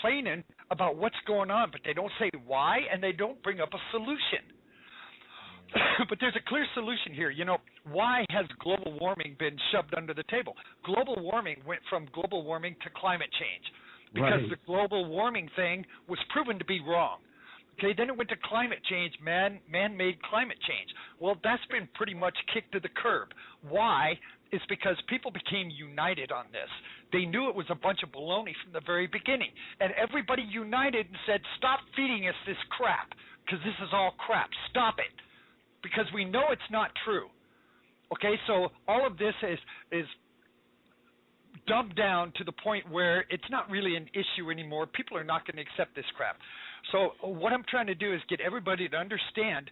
complaining about what's going on, but they don't say why, and they don't bring up a solution. But there's a clear solution here. Why has global warming been shoved under the table? Global warming went from global warming to climate change because the global warming thing was proven to be wrong. Okay, then it went to climate change, man-made climate change. Well, that's been pretty much kicked to the curb. Why? It's because people became united on this. They knew it was a bunch of baloney from the very beginning. And everybody united and said, stop feeding us this crap, because this is all crap. Stop it. Because we know it's not true. Okay, so all of this is dumbed down to the point where it's not really an issue anymore. People are not going to accept this crap. So what I'm trying to do is get everybody to understand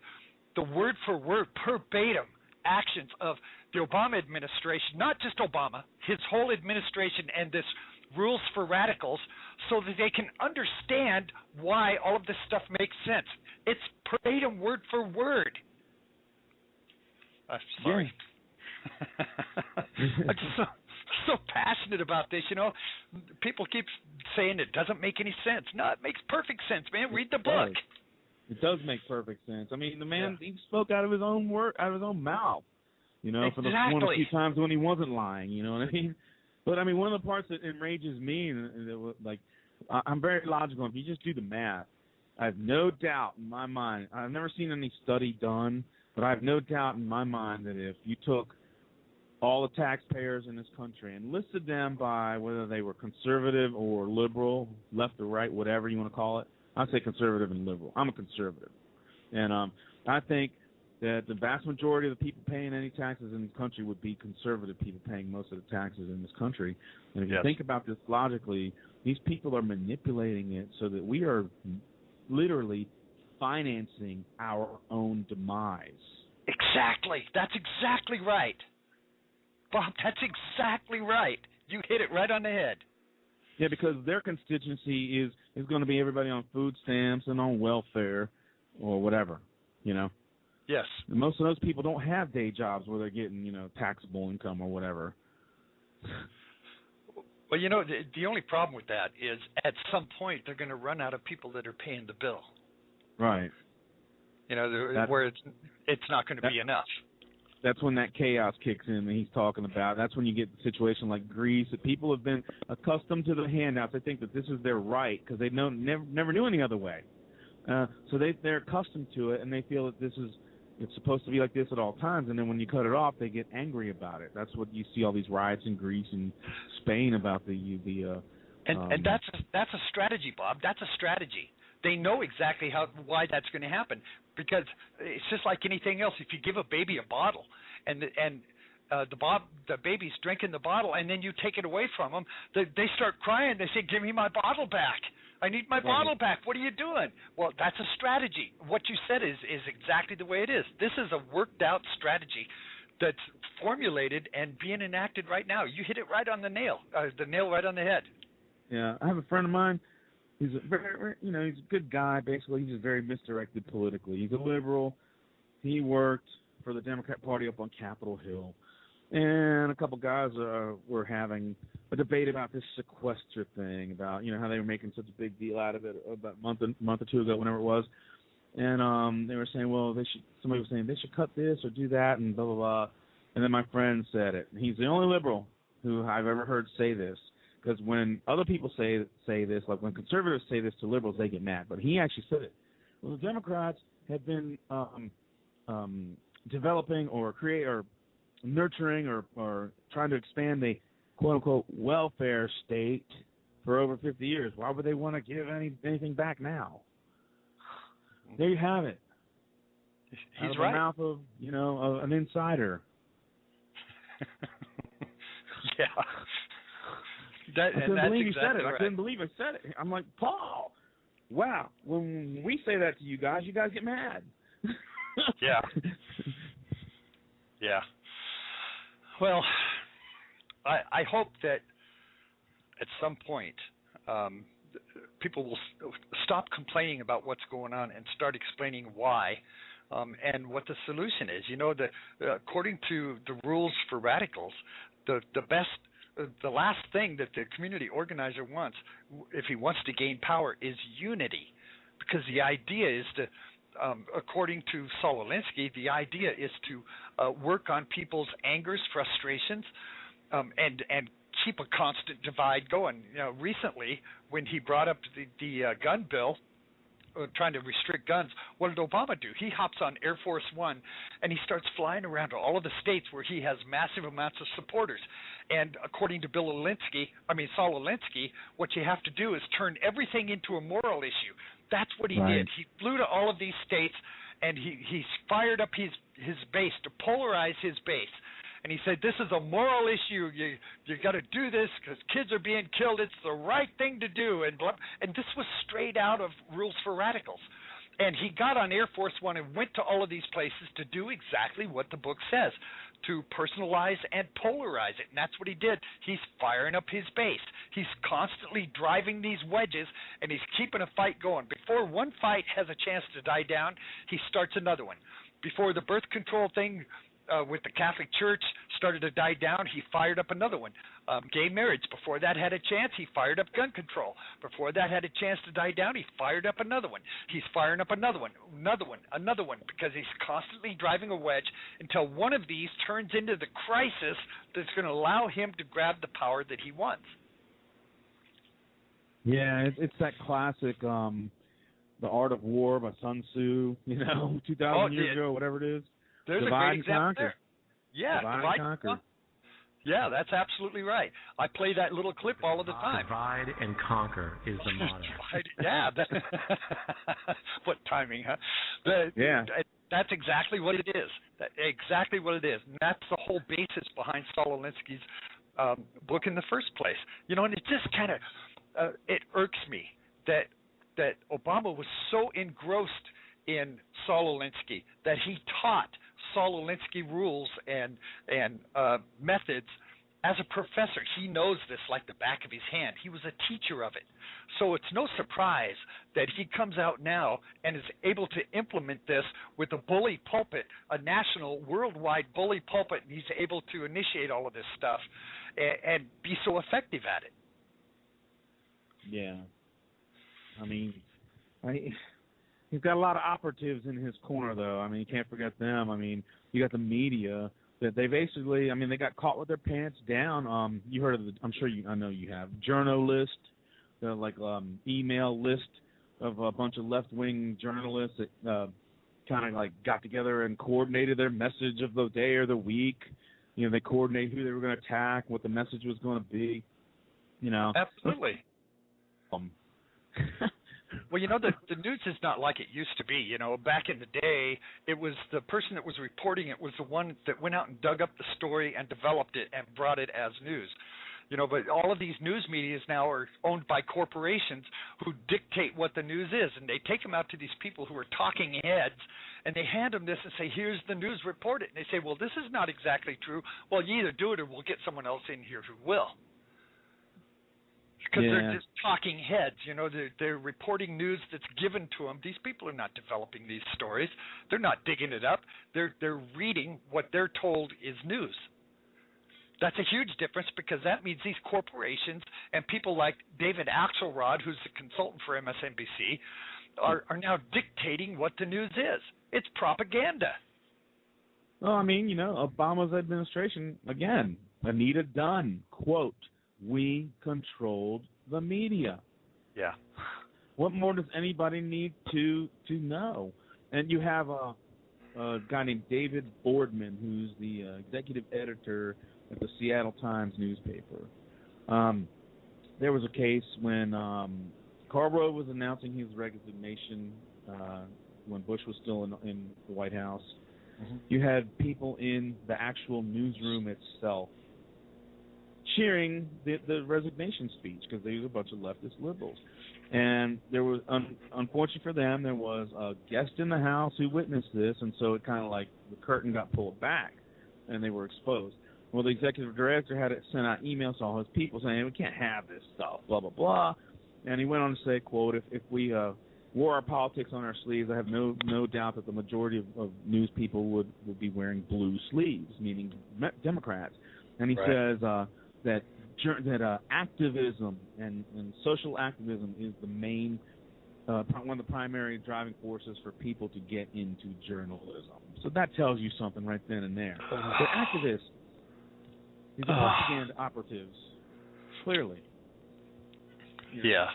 the word for word, verbatim actions of the Obama administration, not just Obama, his whole administration and this rules for radicals, so that they can understand why all of this stuff makes sense. It's verbatim word for word. Sorry. Yeah. I'm just so passionate about this. People keep saying it doesn't make any sense. No, it makes perfect sense, man. Read the book. It does make perfect sense. I mean, the man, he spoke out of his own mouth, for the one or two times when he wasn't lying, you know what I mean? But, I mean, one of the parts that enrages me, I'm very logical. If you just do the math, I have no doubt in my mind, I've never seen any study done, but I have no doubt in my mind that if you took all the taxpayers in this country and listed them by whether they were conservative or liberal, left or right, whatever you want to call it, I say conservative and liberal. I'm a conservative. And I think that the vast majority of the people paying any taxes in this country would be conservative people paying most of the taxes in this country. And if you think about this logically, these people are manipulating it so that we are literally financing our own demise. Exactly. That's exactly right. Bob, that's exactly right. You hit it right on the head. Yeah, because their constituency is going to be everybody on food stamps and on welfare or whatever, Yes. And most of those people don't have day jobs where they're getting, taxable income or whatever. Well, the only problem with that is at some point they're going to run out of people that are paying the bill. Right. Where it's not going to be enough. That's when that chaos kicks in that he's talking about. That's when you get the situation like Greece, that people have been accustomed to the handouts. They think that this is their right because they never knew any other way. So they're accustomed to it, and they feel that it's supposed to be like this at all times. And then when you cut it off, they get angry about it. That's what you see all these riots in Greece and Spain about and that's a strategy, Bob. That's a strategy. They know exactly why that's going to happen, because it's just like anything else. If you give a baby a bottle and the baby's drinking the bottle, and then you take it away from them, they start crying. They say, "Give me my bottle back. I need my bottle back. What are you doing?" Well, that's a strategy. What you said is exactly the way it is. This is a worked out strategy that's formulated and being enacted right now. You hit it right on the nail right on the head. Yeah, I have a friend of mine. He's a very, he's a good guy. Basically, he's just very misdirected politically. He's a liberal. He worked for the Democrat Party up on Capitol Hill, and a couple guys were having a debate about this sequester thing, about how they were making such a big deal out of it about a month or two ago, whenever it was, and they were saying, well, somebody was saying they should cut this or do that, and blah blah blah, and then my friend said it. He's the only liberal who I've ever heard say this. Because when other people say this, like when conservatives say this to liberals, they get mad. But he actually said it. Well, the Democrats have been developing or nurturing or trying to expand the quote-unquote welfare state for over 50 years. Why would they want to give anything back now? There you have it. He's out of right. the mouth of, an insider. Yeah. I couldn't believe he said it. Right. I couldn't believe I said it. I'm like, Paul, wow, when we say that to you guys get mad. Yeah. Yeah. Well, I hope that at some point people will stop complaining about what's going on and start explaining why and what the solution is. According to the rules for radicals, the best the last thing that the community organizer wants, if he wants to gain power, is unity, because the idea is to, according to Saul Alinsky, the idea is to work on people's angers, frustrations, and keep a constant divide going. Recently when he brought up the gun bill, trying to restrict guns, what did Obama do? He hops on Air Force One and he starts flying around to all of the states where he has massive amounts of supporters. And according to Saul Alinsky, what you have to do is turn everything into a moral issue. That's what he did. He flew to all of these states and he fired up his base to polarize his base. And he said, this is a moral issue. You got to do this because kids are being killed. It's the right thing to do. And this was straight out of Rules for Radicals. And he got on Air Force One and went to all of these places to do exactly what the book says, to personalize and polarize it. And that's what he did. He's firing up his base. He's constantly driving these wedges, and he's keeping a fight going. Before one fight has a chance to die down, he starts another one. Before the birth control thing with the Catholic Church started to die down, he fired up another one. Gay marriage, before that had a chance, he fired up gun control. Before that had a chance to die down, he fired up another one. He's firing up another one, because he's constantly driving a wedge until one of these turns into the crisis that's going to allow him to grab the power that he wants. Yeah, it's that classic, The Art of War by Sun Tzu, 2,000 years ago, whatever it is. There's divide a great example there. Yeah, divide and conquer. Yeah, that's absolutely right. I play that little clip all of the time. Divide and conquer is the motto. Yeah. What timing, huh? That's exactly what it is. Exactly what it is. And that's the whole basis behind Saul Alinsky's book in the first place. And it just kind of it irks me that Obama was so engrossed in Saul Alinsky that he taught Saul Alinsky rules and methods as a professor. He knows this like the back of his hand. He was a teacher of it. So it's no surprise that he comes out now and is able to implement this with a bully pulpit, a national, worldwide bully pulpit, and he's able to initiate all of this stuff and be so effective at it. Yeah. He's got a lot of operatives in his corner, though. You can't forget them. You got the media that they basically, they got caught with their pants down. You heard of I know you have, journalist, the email list of a bunch of left-wing journalists that kind of got together and coordinated their message of the day or the week. They coordinated who they were going to attack, what the message was going to be. Absolutely. Well, the news is not like it used to be. Back in the day, it was the person that was reporting it was the one that went out and dug up the story and developed it and brought it as news. But all of these news medias now are owned by corporations who dictate what the news is, and they take them out to these people who are talking heads, and they hand them this and say, here's the news, report it. And they say, well, this is not exactly true. Well, you either do it or we'll get someone else in here who will. Because they're just talking heads, they're reporting news that's given to them. These people are not developing these stories. They're not digging it up. They're reading what they're told is news. That's a huge difference, because that means these corporations and people like David Axelrod, who's the consultant for MSNBC, are now dictating what the news is. It's propaganda. Well, Obama's administration, again, Anita Dunn, quote, "We controlled the media." Yeah. What more does anybody need to know? And you have a guy named David Boardman, who's the executive editor at the Seattle Times newspaper. There was a case when Carrborough was announcing his resignation when Bush was still in the White House. Mm-hmm. You had people in the actual newsroom itself cheering the resignation speech, because they were a bunch of leftist liberals. And there was, unfortunately for them, there was a guest in the house who witnessed this, and so it kind of the curtain got pulled back, and they were exposed. Well, the executive director had to send out emails to all his people saying, we can't have this stuff, blah, blah, blah. And he went on to say, quote, if we wore our politics on our sleeves, I have no doubt that the majority of news people would be wearing blue sleeves, meaning Democrats. And he says that activism and social activism is the main one of the primary driving forces for people to get into journalism. So that tells you something right then and there. They're activists. These are propaganda operatives, clearly. Yeah.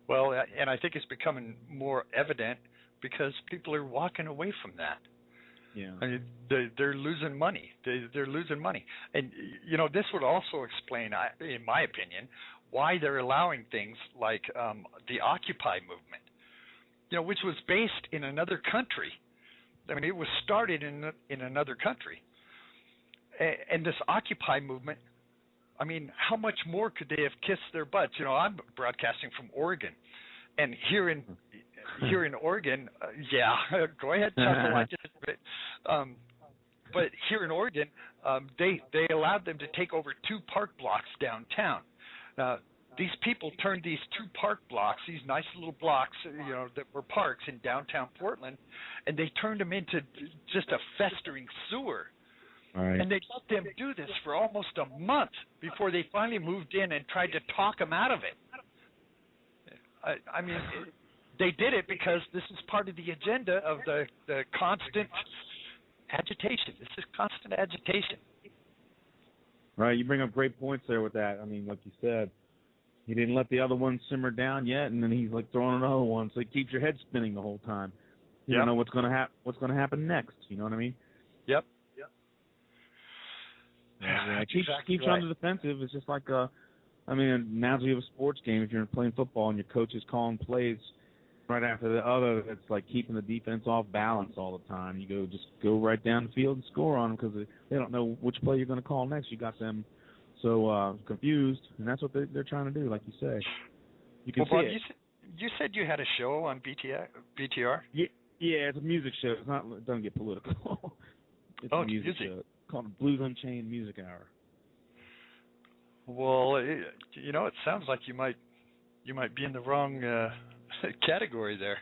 Well, and I think it's becoming more evident because people are walking away from that. Yeah. I mean, they're losing money. They're losing money. And, this would also explain, in my opinion, why they're allowing things like the Occupy movement, which was based in another country. I mean, it was started in another country. And this Occupy movement, I mean, how much more could they have kissed their butts? I'm broadcasting from Oregon. And here in Oregon, go ahead, chuckle. I just but here in Oregon, they allowed them to take over 2 park blocks downtown. These people turned these 2 park blocks, these nice little blocks, that were parks in downtown Portland, and they turned them into just a festering sewer. Right. And they let them do this for almost a month before they finally moved in and tried to talk them out of it. I mean, they did it because this is part of the agenda of the constant agitation. This is constant agitation. Right. You bring up great points there with that. I mean, like you said, he didn't let the other one simmer down yet, and then he's like throwing another one, so it keeps your head spinning the whole time. You don't know what's going to happen next. You know what I mean? Yep. Yeah, keeps you on the defensive. It's just like analogy of a sports game. If you're playing football and your coach is calling plays right after the other, it's like keeping the defense off balance all the time. You just go right down the field and score on them because they don't know which play you're going to call next. You got them so confused, and that's what they're trying to do, like you say. You can see Bob, it. You said you had a show on BTR? Yeah, it's a music show. It doesn't get political. It's a music show. Called Blues Unchained Music Hour. Well, it sounds like you might be in the wrong category there.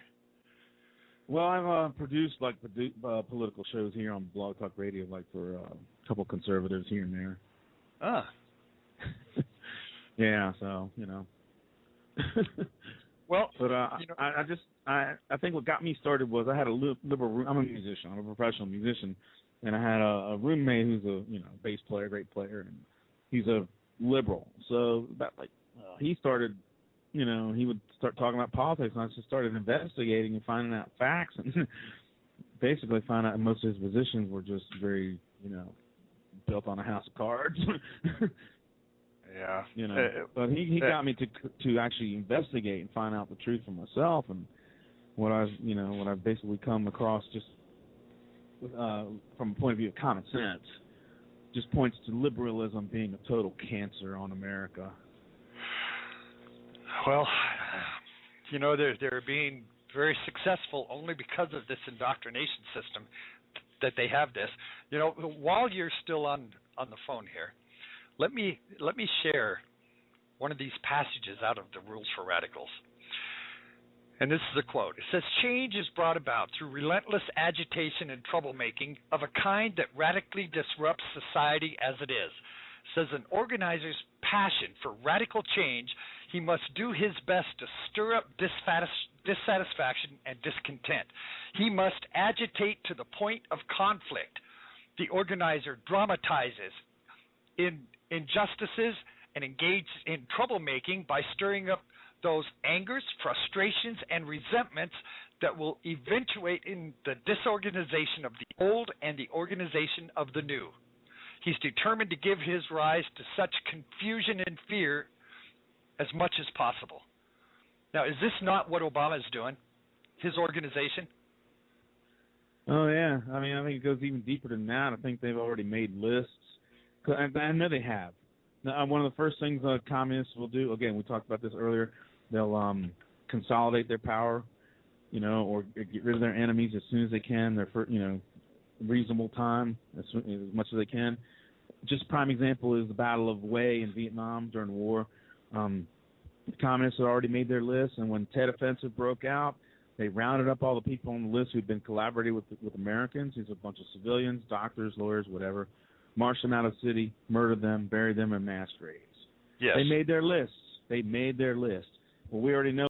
Well, I've produced political shows here on Blog Talk Radio, like for a couple conservatives here and there. Ah. Yeah, so Well, but I think what got me started was I had a liberal room. I'm a musician. I'm a professional musician. And I had a roommate who's a bass player, great player, and he's a liberal. So he started, he would start talking about politics, and I just started investigating and finding out facts, and basically found out most of his positions were just very, built on a house of cards. Yeah. But he got me to actually investigate and find out the truth for myself, and what I've basically come across just. From a point of view of common sense, just points to liberalism being a total cancer on America. Well, they're being very successful only because of this indoctrination system that they have this. While you're still on the phone here, let me share one of these passages out of the Rules for Radicals. And this is a quote. It says, "Change is brought about through relentless agitation and troublemaking of a kind that radically disrupts society as it is. It says, an organizer's passion for radical change, he must do his best to stir up dissatisfaction and discontent. He must agitate to the point of conflict. The organizer dramatizes injustices and engages in troublemaking by stirring up those angers, frustrations, and resentments that will eventuate in the disorganization of the old and the organization of the new. He's determined to give his rise to such confusion and fear as much as possible." Now, is this not what Obama is doing, his organization? Oh, yeah. I mean, I think it goes even deeper than that. I think they've already made lists. I know they have. Now, one of the first things communists will do, again, we talked about this earlier, they'll consolidate their power, or get rid of their enemies as soon as they can, their reasonable time, as much as they can. Just prime example is the Battle of Hue in Vietnam during the war. The communists had already made their list, and when Tet Offensive broke out, they rounded up all the people on the list who'd been collaborating with Americans. These are a bunch of civilians, doctors, lawyers, whatever. marched them out of the city, murdered them, buried them in mass graves. Yes. They made their lists. Well, we already know